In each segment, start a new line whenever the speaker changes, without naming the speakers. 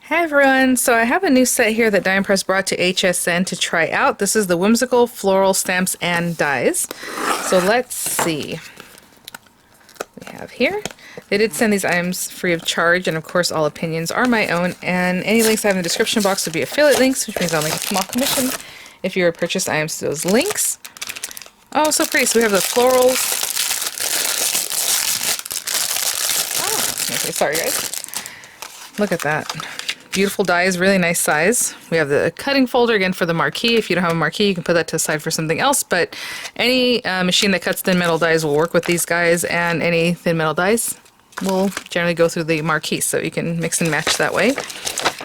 Hi everyone, so I have a new set here that Die Press brought to HSN to try out. This is the Whimsical Floral Stamps and Dies. So let's see. We have here. They did send these items free of charge, and of course all opinions are my own, and any links I have in the description box will be affiliate links, which means I'll make a small commission if you purchase items to those links. Oh, so pretty. So we have the florals. Oh, okay, sorry guys. Look at that. Beautiful dies, really nice size. We have the cutting folder again for the marquee. If you don't have a marquee, you can put that to the side for something else, but any machine that cuts thin metal dies will work with these guys, and any thin metal dies will generally go through the marquee, so you can mix and match that way.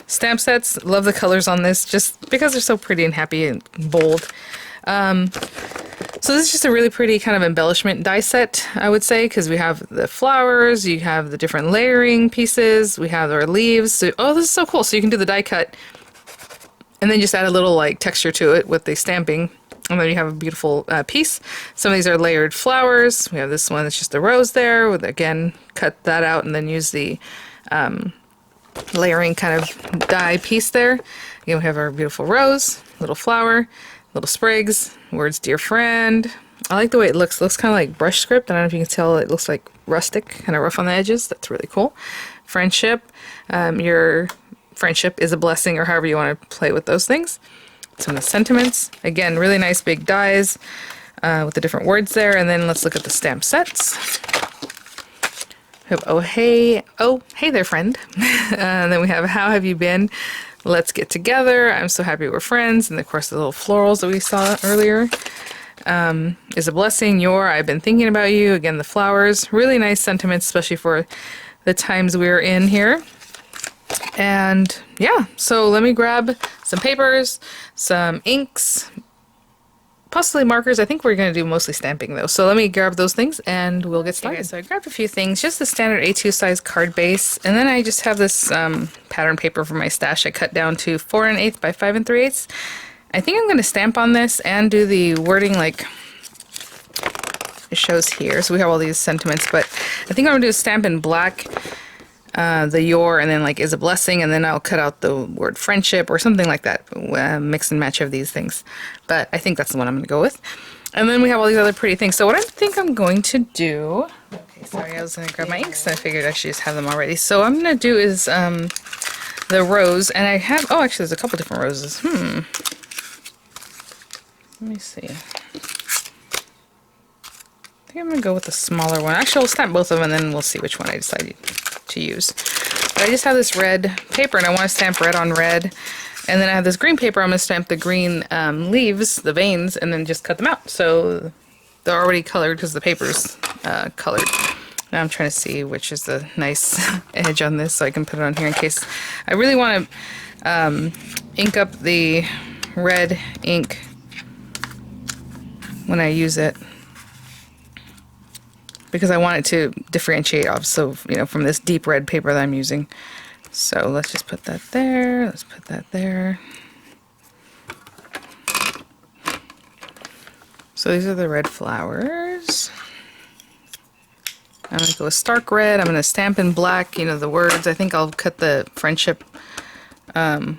Stamp sets, love the colors on this just because they're so pretty and happy and bold. So this is just a really pretty kind of embellishment die set, I would say, because we have the flowers, you have the different layering pieces, we have our leaves. So, oh, this is so cool. So you can do the die cut and then just add a little like texture to it with the stamping, and then you have a beautiful piece. Some of these are layered flowers. We have this one that's just a rose there with, again, cut that out and then use the layering kind of die piece there. Again, we have our beautiful rose, little flower, little sprigs, words dear friend. I like the way it looks. It looks kind of like brush script. I don't know if you can tell, it looks like rustic, kind of rough on the edges. That's really cool. Friendship. Your friendship is a blessing, or however you want to play with those things. Some of the sentiments. Again, really nice big dies with the different words there. And then let's look at the stamp sets. We have oh hey there friend. And then we have how have you been? Let's get together. I'm so happy we're friends. And of course the little florals that we saw earlier. Is a blessing. I've been thinking about you. Again, the flowers. Really nice sentiments, especially for the times we're in here. And yeah, so let me grab some papers, some inks, possibly markers. I think we're going to do mostly stamping though. So let me grab those things and we'll get started. Okay, so I grabbed a few things, just the standard A2 size card base. And then I just have this pattern paper from my stash I cut down to 4 1/8 by 5 3/8. I think I'm going to stamp on this and do the wording like it shows here. So we have all these sentiments, but I think I'm going to do a stamp in black, the your, and then like is a blessing, and then I'll cut out the word friendship or something like that. Mix and match of these things. But I think that's the one I'm going to go with. And then we have all these other pretty things. So what I think I'm going to do... Okay, sorry, I was going to grab my inks, and I figured I should just have them already. So what I'm going to do is the rose, and I have... Oh, actually, there's a couple different roses. Let me see. I think I'm going to go with the smaller one. Actually, I'll stamp both of them, and then we'll see which one I decide to use. But I just have this red paper, and I want to stamp red on red. And then I have this green paper. I'm going to stamp the green leaves, the veins, and then just cut them out. So they're already colored because the paper's colored. Now I'm trying to see which is the nice edge on this so I can put it on here in case I really want to ink up the red ink when I use it, because I want it to differentiate off, so you know, from this deep red paper that I'm using. So let's just put that there. Let's put that there. So these are the red flowers. I'm going to go with stark red. I'm going to stamp in black, you know, the words. I think I'll cut the friendship out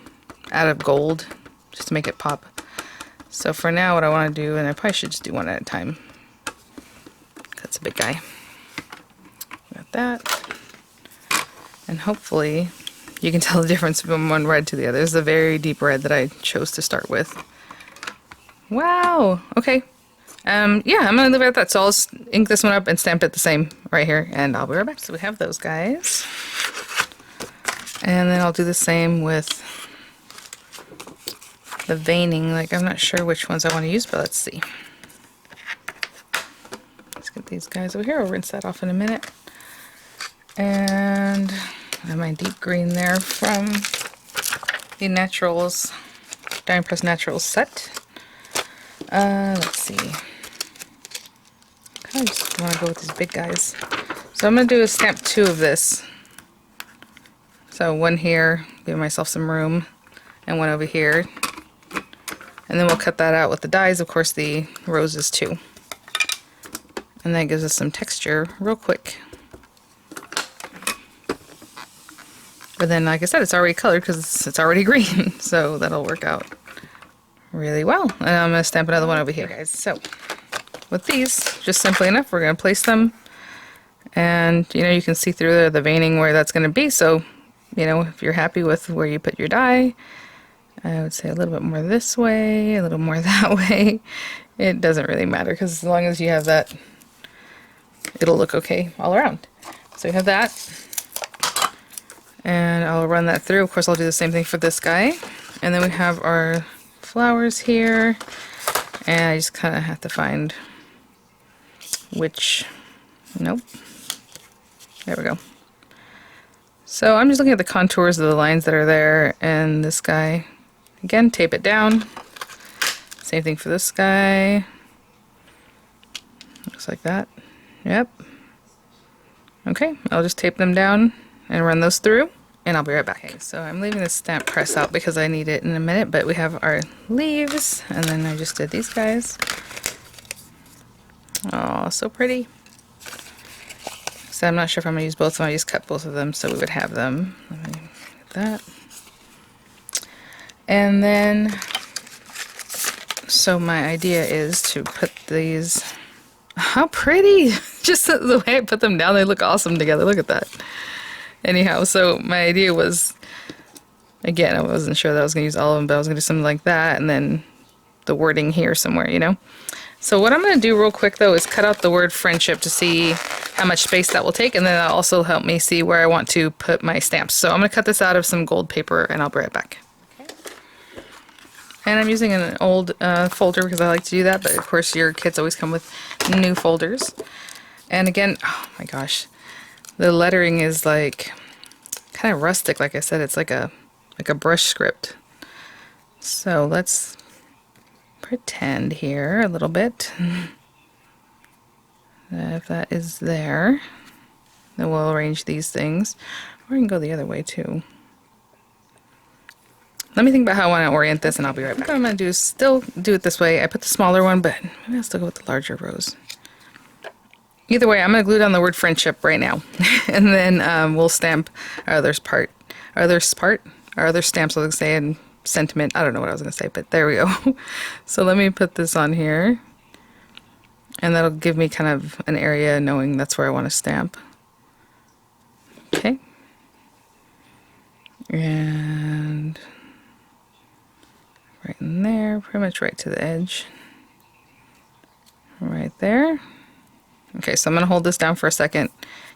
of gold just to make it pop. So for now, what I want to do, and I probably should just do one at a time. That's a big guy. Got that. And hopefully you can tell the difference from one red to the other. This is a very deep red that I chose to start with. Wow. Okay. Yeah, I'm going to leave it at that. So I'll ink this one up and stamp it the same right here, and I'll be right back. So we have those guys. And then I'll do the same with the veining. Like, I'm not sure which ones I want to use, but let's see. Let's get these guys over here. I'll rinse that off in a minute. And I have my deep green there from the Naturals, Die Press Naturals set. Let's see. I just want to go with these big guys. So I'm going to do a stamp 2 of this. So one here, give myself some room, and one over here. And then we'll cut that out with the dies, of course, the roses too. And that gives us some texture real quick. But then, like I said, it's already colored because it's already green, so that'll work out really well. And I'm going to stamp another one over here, guys. So with these, just simply enough, we're going to place them, and you know, you can see through the veining where that's going to be. So, you know, if you're happy with where you put your die, I would say a little bit more this way, a little more that way. It doesn't really matter because as long as you have that, it'll look okay all around. So you have that. And I'll run that through. Of course, I'll do the same thing for this guy. And then we have our flowers here. And I just kind of have to find which... Nope. There we go. So I'm just looking at the contours of the lines that are there. And this guy, again, tape it down. Same thing for this guy. Looks like that. Yep. Okay, I'll just tape them down and run those through, and I'll be right back. Okay, so I'm leaving the stamp press out because I need it in a minute, but we have our leaves, and then I just did these guys. Oh, so pretty. So I'm not sure if I'm going to use both of them. I just cut both of them so we would have them. Let me get that. And then, so my idea is to put these... How pretty! Just the way I put them down, they look awesome together. Look at that. Anyhow, so my idea was, again, I wasn't sure that I was going to use all of them, but I was going to do something like that, and then the wording here somewhere, you know? So what I'm going to do real quick, though, is cut out the word friendship to see how much space that will take, and then that'll also help me see where I want to put my stamps. So I'm going to cut this out of some gold paper, and I'll be right back. Okay. And I'm using an old folder because I like to do that, but of course your kits always come with new folders. And again, oh my gosh, the lettering is like kind of rustic. Like I said, it's like a brush script. So let's pretend here a little bit that if that is there, then we'll arrange these things. Or we can go the other way too. Let me think about how I want to orient this, and I'll be right back. What I'm going to do is still do it this way. I put the smaller one, but maybe I'll still go with the larger rose. Either way, I'm going to glue down the word friendship right now. And then we'll stamp our other stamps, I was going to say, and sentiment. I don't know what I was going to say, but there we go. So let me put this on here. And that'll give me kind of an area knowing that's where I want to stamp. Okay. And right in there, pretty much right to the edge. Right there. Okay, so I'm going to hold this down for a second,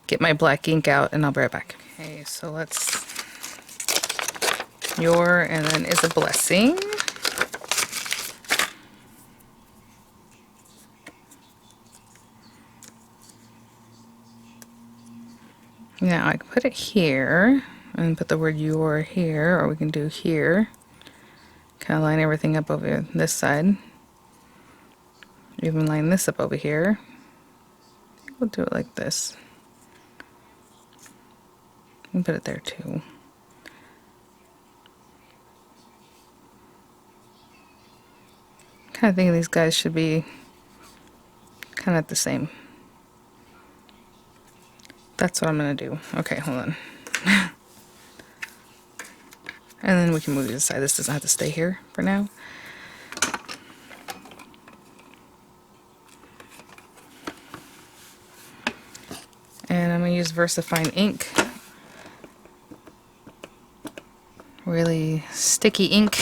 get my black ink out, and I'll be right back. Okay, so let's... Your, and then is a blessing. Now I can put it here, and put the word your here, or we can do here. Kind of line everything up over this side. Even line this up over here. We'll do it like this. And put it there too. Kind of thinking these guys should be kind of the same. That's what I'm going to do. Okay, hold on. And then we can move these aside. This doesn't have to stay here for now. And I'm going to use VersaFine ink. Really sticky ink.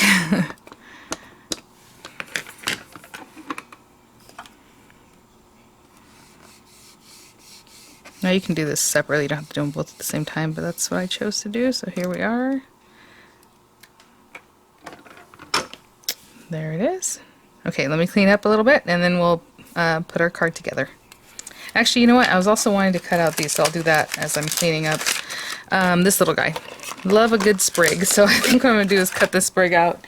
Now you can do this separately, you don't have to do them both at the same time, but that's what I chose to do, so here we are. There it is. Okay, let me clean up a little bit, and then we'll put our card together. Actually, you know what? I was also wanting to cut out these, so I'll do that as I'm cleaning up. This little guy. Love a good sprig, so I think what I'm going to do is cut this sprig out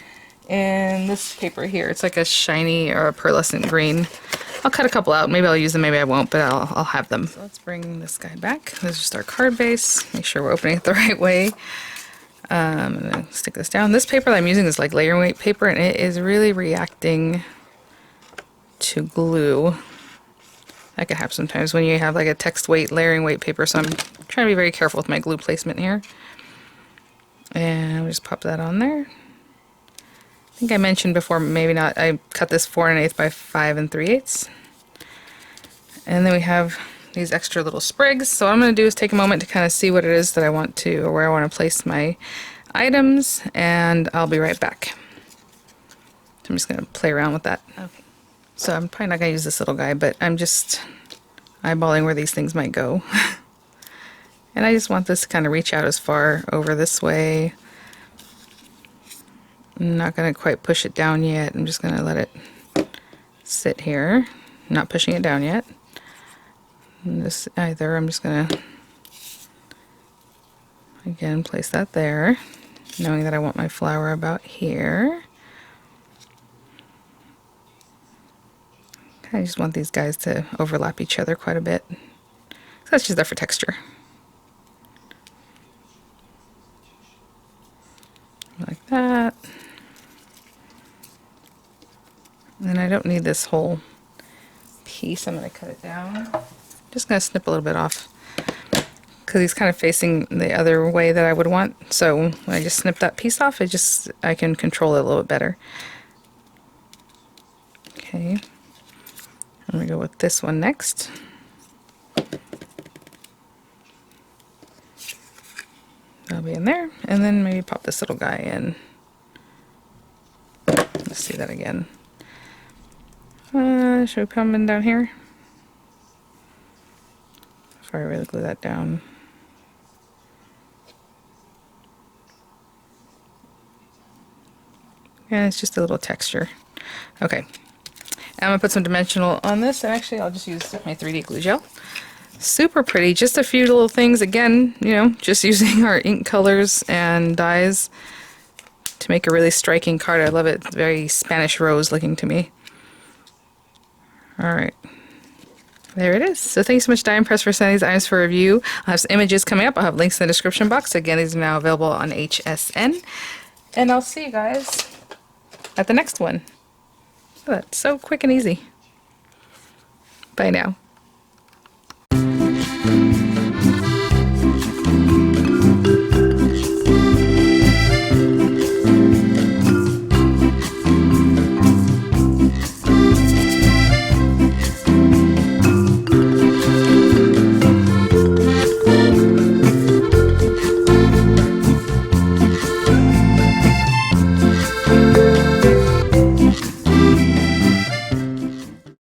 in this paper here. It's like a shiny or a pearlescent green. I'll cut a couple out. Maybe I'll use them, maybe I won't, but I'll have them. So let's bring this guy back. This is just our card base. Make sure we're opening it the right way. I'm going to stick this down. This paper that I'm using is like layering weight paper, and it is really reacting to glue. That can happen sometimes when you have like a text weight, layering weight paper, so I'm trying to be very careful with my glue placement here. And we'll just pop that on there. I think I mentioned before, maybe not, I cut this 4 1/8 by 5 3/8. And then we have these extra little sprigs. So what I'm going to do is take a moment to kind of see what it is that I want to, or where I want to place my items, and I'll be right back. So I'm just going to play around with that. Okay. So I'm probably not going to use this little guy, but I'm just eyeballing where these things might go. And I just want this to kind of reach out as far over this way. I'm not going to quite push it down yet. I'm just going to let it sit here. I'm not pushing it down yet. This either. I'm just going to, again, place that there, knowing that I want my flower about here. I just want these guys to overlap each other quite a bit. So that's just there for texture. Like that. And then I don't need this whole piece. I'm going to cut it down. Just going to snip a little bit off because he's kind of facing the other way that I would want. So when I just snip that piece off, I can control it a little bit better. Okay. I'm going to go with this one next. That'll be in there. And then maybe pop this little guy in. Let's see that again. Should we put them in down here? Before I really glue that down. Yeah, it's just a little texture. Okay. And I'm going to put some dimensional on this. And actually, I'll just use my 3D glue gel. Super pretty. Just a few little things. Again, you know, just using our ink colors and dyes to make a really striking card. I love it. It's very Spanish rose looking to me. Alright. There it is. So thanks so much, Die Press, for sending these items for review. I'll have some images coming up. I'll have links in the description box. Again, these are now available on HSN. And I'll see you guys at the next one. Look at that. So quick and easy. Bye now.